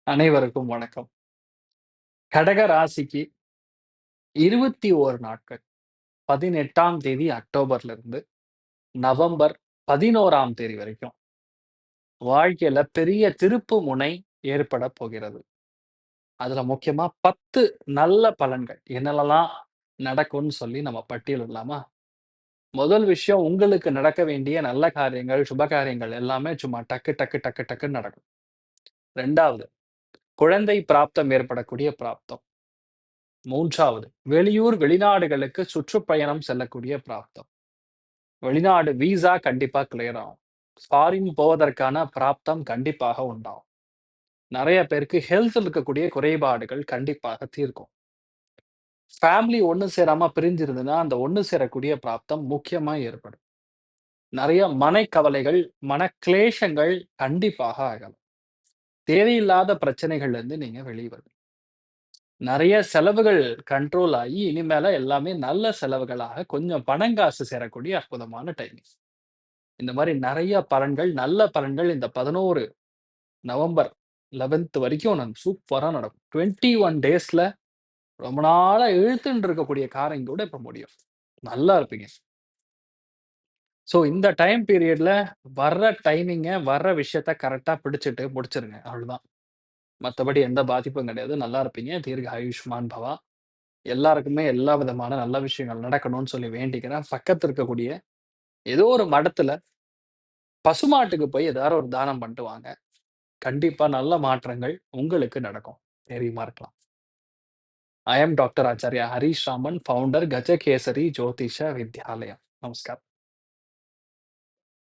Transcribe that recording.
அனைவருக்கும் வணக்கம். கடக ராசிக்கு 21 நாட்கள் 18ஆம் தேதி அக்டோபர்ல இருந்து நவம்பர் 11ஆம் தேதி வரைக்கும் வாழ்க்கையில பெரிய திருப்பு முனை ஏற்பட போகிறது. அதுல முக்கியமா 10 நல்ல பலன்கள் என்னென்னலாம் நடக்கும்னு சொல்லி நம்ம பட்டியலிடலாமா? முதல் விஷயம் உங்களுக்கு நடக்க வேண்டிய நல்ல காரியங்கள், சுப காரியங்கள் எல்லாமே சும்மா டக்கு, டக்கு, டக்கு, டக்குன்னு நடக்கும். 2வது குழந்தை பிராப்தம் ஏற்படக்கூடிய பிராப்தம். 3வது வெளியூர், வெளிநாடுகளுக்கு சுற்றுப்பயணம் செல்லக்கூடிய பிராப்தம். வெளிநாடு விசா கண்டிப்பா கிளியர் ஆகும். ஃபாரின் போவதற்கான பிராப்தம் கண்டிப்பாக உண்டாகும். நெறைய பேருக்கு ஹெல்த்ல இருக்கக்கூடிய குறைபாடுகள் கண்டிப்பாக தீர்க்கும். ஃபேமிலி ஒண்ணு சேராம பிரிஞ்சிருதுன்னா, அந்த ஒண்ணு சேரக்கூடிய பிராப்தம் முக்கியமா ஏற்படும். நெறைய மனக்கவலைகள், மனக்லேஷங்கள் கண்டிப்பாக அகலும். தேவையில்லாத பிரச்சனைகள்ல இருந்து நீங்க வெளிய வருவீங்க. நெறைய செலவுகள் கண்ட்ரோல் ஆயி, இனிமேல எல்லாமே நல்ல செலவுகளாக கொஞ்சம் பணங்காசு சேரக்கூடிய அற்புதமான டைம். இந்த மாரி நெறைய பலன்கள், நல்ல பலன்கள் இந்த 11 நவம்பர் 11த் வரைக்கும் சூப்பரா நடக்கும். 21 டேஸ்ல ரொம்ப நாளா இழுத்துன்னு இருக்கக்கூடிய காரியம் கூட இப்ப முடியும். நல்லா இருப்பீங்க. ஸோ இந்த டைம் பீரியட்ல வர்ற டைமிங்க, வர்ற விஷயத்த கரெக்ட்டா பிடிச்சுட்டு முடிச்சுருங்க. அவ்வளவுதான். மத்தபடி எந்த பாதிப்பும் கிடையாது. நல்லா இருப்பீங்க. தீர்க்க ஆயுஷ்மான் பவா. எல்லாருக்குமே எல்லா விதமான நல்ல விஷயங்கள் நடக்கணும்னு சொல்லி வேண்டிக்கிறேன். பக்கத்துல இருக்கக்கூடிய ஏதோ ஒரு மடத்துல பசுமாட்டுக்கு போய் ஏதாவது ஒரு தானம் பண்ணிட்டு வாங்க. கண்டிப்பா நல்ல மாற்றங்கள் உங்களுக்கு நடக்கும். தைரியமா இருக்கலாம். I am Dr. Acharya Harish Raman, founder Gajakesari Jyotisha Vidyalaya. Namaskar.